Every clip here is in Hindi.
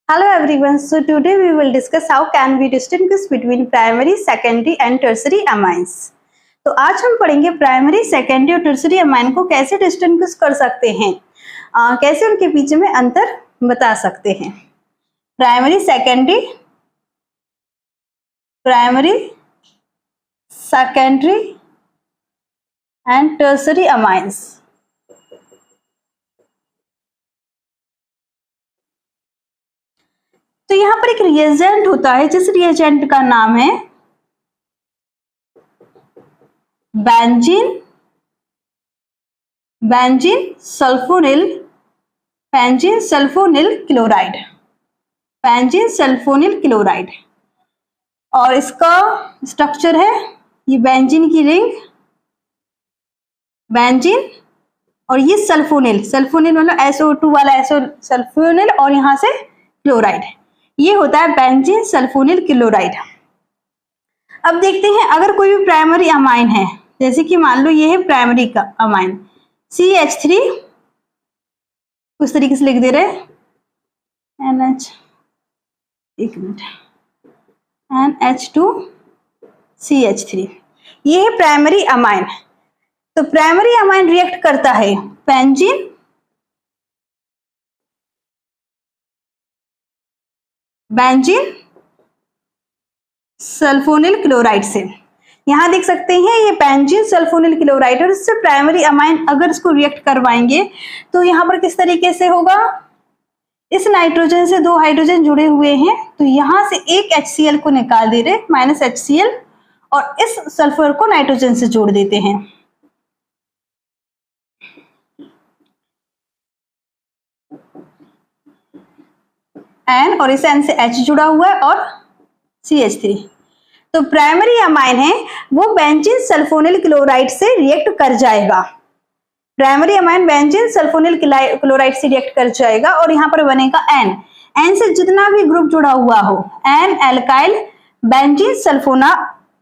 Hello everyone. So today we will discuss how can we distinguish between primary, secondary and tertiary amines. तो आज हम पढ़ेंगे प्राइमरी, सेकेंडरी और टर्सरी अमाइन को कैसे डिस्टिंग्विश कर सकते हैं, कैसे उनके बीच में अंतर बता सकते हैं। Primary, secondary and tertiary amines. तो यहाँ पर एक रिएजेंट होता है जिस रिएजेंट का नाम है बेंजीन सल्फोनिल क्लोराइड। और इसका स्ट्रक्चर है ये बेंजीन की रिंग, बेंजीन और ये सल्फोनिल मतलब SO2 वाला सल्फोनिल और यहाँ से क्लोराइड, ये होता है बेंजीन सल्फोनिल क्लोराइड। अब देखते हैं अगर कोई भी प्राइमरी अमाइन है, जैसे कि मान लो ये है प्राइमरी का अमाइन CH3, उस तरीके से लिख दे रहे NH, एक मिनट, NH2CH3, ये है प्राइमरी अमाइन। तो प्राइमरी अमाइन रिएक्ट करता है बेंजीन सल्फोनिल क्लोराइड से। यहां देख सकते हैं ये बेंजीन सल्फोनिल क्लोराइड और इससे प्राइमरी अमाइन अगर इसको रिएक्ट करवाएंगे तो यहाँ पर किस तरीके से होगा, इस नाइट्रोजन से दो हाइड्रोजन जुड़े हुए हैं तो यहां से एक HCl को निकाल दे रहे -HCl और इस सल्फर को नाइट्रोजन से जोड़ देते हैं। N और इस N से H जुड़ा हुआ है और CH3। तो प्राइमरी अमाइन है वो बेंजीन सल्फोनिल क्लोराइड से रिएक्ट कर जाएगा, primary amine benzene sulphonyl chloride से रिएक्ट कर जाएगा और यहाँ पर बनेगा N से जितना भी ग्रुप जुड़ा हुआ हो, N एल्काइल बेंजीन सल्फोना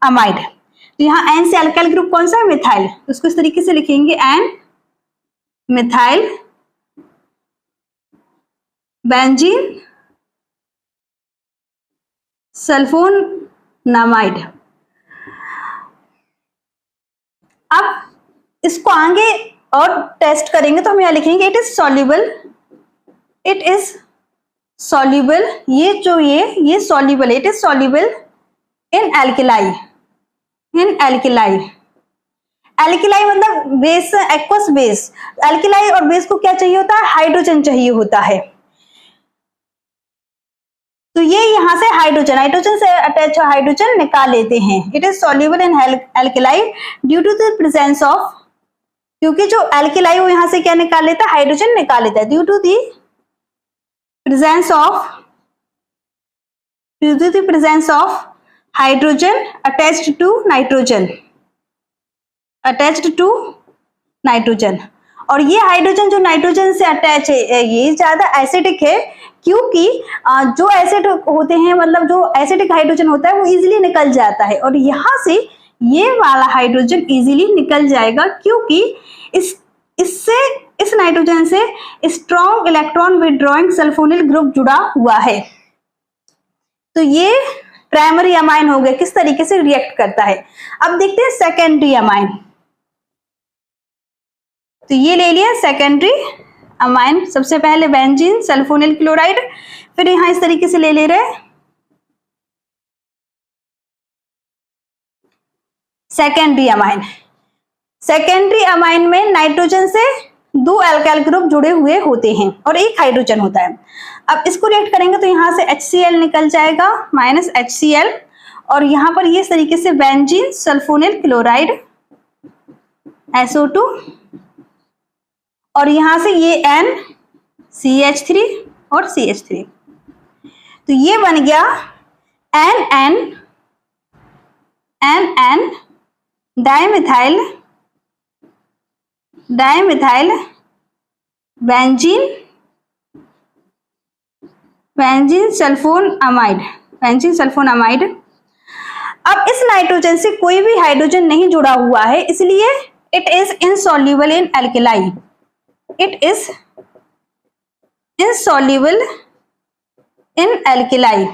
अमाइड। तो यहाँ N से एल्काइल ग्रुप कौन सा है, मिथाइल, उसको इस तरीके से लिखेंगे N मिथाइल बेंजीन सल्फोनामाइड। अब इसको आगे और टेस्ट करेंगे तो हम यहाँ लिखेंगे इट इज सॉल्युबल, ये जो ये soluble, it is soluble in alkali मतलब बेस, एक्वस बेस। एल्किलाई और बेस को क्या चाहिए होता है, हाइड्रोजन चाहिए होता है। तो ये यहाँ से हाइड्रोजन से अटैच हाइड्रोजन निकाल लेते हैं। It is soluble in alkali due to the presence of, क्योंकि जो एल्किलाई वो यहाँ से क्या निकाल लेता है, हाइड्रोजन निकाल लेता है, due to the presence of hydrogen attached to nitrogen. और ये हाइड्रोजन जो नाइट्रोजन से अटैच है ये ज्यादा एसिडिक है, क्योंकि जो एसिड होते हैं, मतलब जो एसिडिक हाइड्रोजन होता है वो इजीली निकल जाता है और यहाँ से ये वाला हाइड्रोजन इजीली निकल जाएगा, क्योंकि इस नाइट्रोजन से strong electron withdrawing sulphonyl group जुड़ा हुआ है। तो ये प्राइमरी अमाइन हो गया, किस तरीके से रिएक्ट करता है। अब देखते हैं सेकेंडरी अमाइन। तो ये ले लिया सेकेंडरी अमाइन, सबसे पहले बेंजीन सल्फोनिल क्लोराइड, फिर यहां इस तरीके से ले रहे सेकेंडरी अमाइन में नाइट्रोजन से दो एल्काइल ग्रुप जुड़े हुए होते हैं और एक हाइड्रोजन होता है। अब इसको रिएक्ट करेंगे तो यहां से HCl निकल जाएगा -HCl और यहां पर ये इस तरीके से बेंजीन सल्फोनिल क्लोराइड SO2 और यहां से ये N CH3 और CH3। तो ये बन गया NN डाइमिथाइल बेंजीन सल्फोनामाइड। अब इस नाइट्रोजन से कोई भी हाइड्रोजन नहीं जुड़ा हुआ है, इसलिए it is insoluble in alkali in alkali,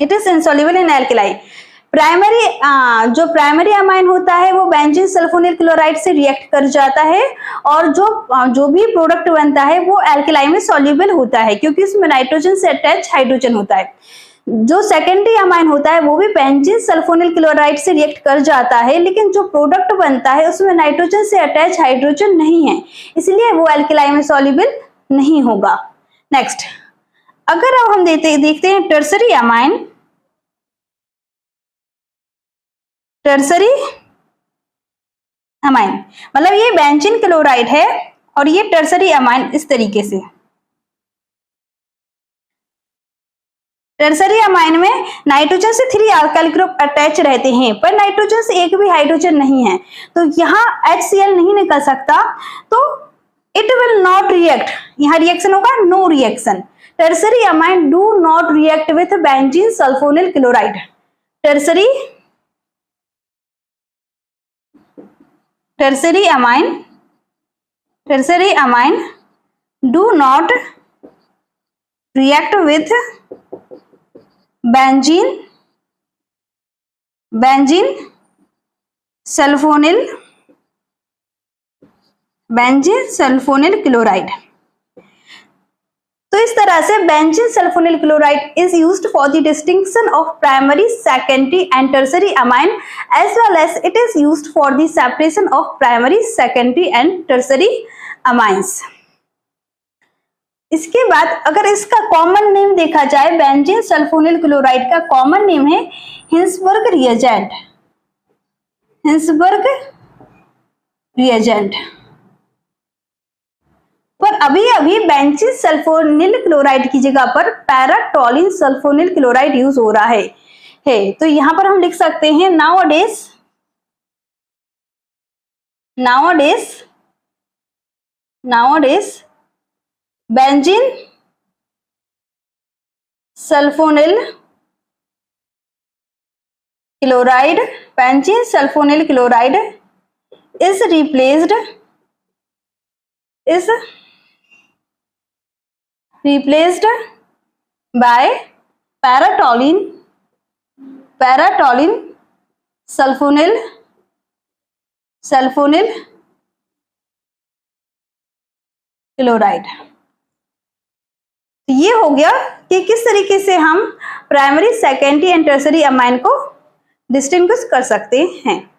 it is insoluble in alkali. Primary जो प्राइमरी अमाइन होता है वो बेंजीन सल्फोनिल क्लोराइड से रिएक्ट कर जाता है और जो भी प्रोडक्ट बनता है वो एल्किलाई में सॉल्युबल होता है क्योंकि इसमें नाइट्रोजन से अटैच हाइड्रोजन होता है। जो सेकेंडरी अमाइन होता है वो भी बेंजीन सल्फोनिल क्लोराइड से रिएक्ट कर जाता है, लेकिन जो प्रोडक्ट बनता है उसमें नाइट्रोजन से अटैच हाइड्रोजन नहीं है, इसलिए वो एल्किलाई में सॉल्युबल नहीं होगा। नेक्स्ट, अगर अब हम देखते हैं टर्सरी अमाइन, टर्सरी अमाइन मतलब ये बेंजीन क्लोराइड है और ये टर्सरी अमाइन इस तरीके से। टर्सरी अमाइन में नाइट्रोजन से 3 अल्काइल ग्रुप अटैच रहते हैं पर नाइट्रोजन से एक भी हाइड्रोजन नहीं है, तो यहाँ HCl नहीं निकल सकता, तो इट विल नॉट रिएक्ट, यहाँ रिएक्शन होगा no reaction. Tertiary amine do not react with benzene sulphonyl chloride. टर्सरी amine do not react with benzene sulfonyl chloride. तो इस तरह से benzene sulphonyl chloride is used for the distinction of primary, secondary and tertiary amine as well as it is used for the separation of primary, secondary and tertiary amines. इसके बाद अगर इसका कॉमन नेम देखा जाए, बेंजीन सल्फोनिल क्लोराइड का कॉमन नेम है हिंसबर्ग रिएजेंट। पर अभी बेंजीन सल्फोनिल क्लोराइड की जगह पर पैराटोलिन सल्फोनिल क्लोराइड यूज हो रहा है। तो यहां पर हम लिख सकते हैं nowadays benzene sulphonyl chloride is replaced by paratoluene sulphonyl chloride. ये हो गया कि किस तरीके से हम primary, secondary and tertiary amine को डिस्टिंग्विश कर सकते हैं।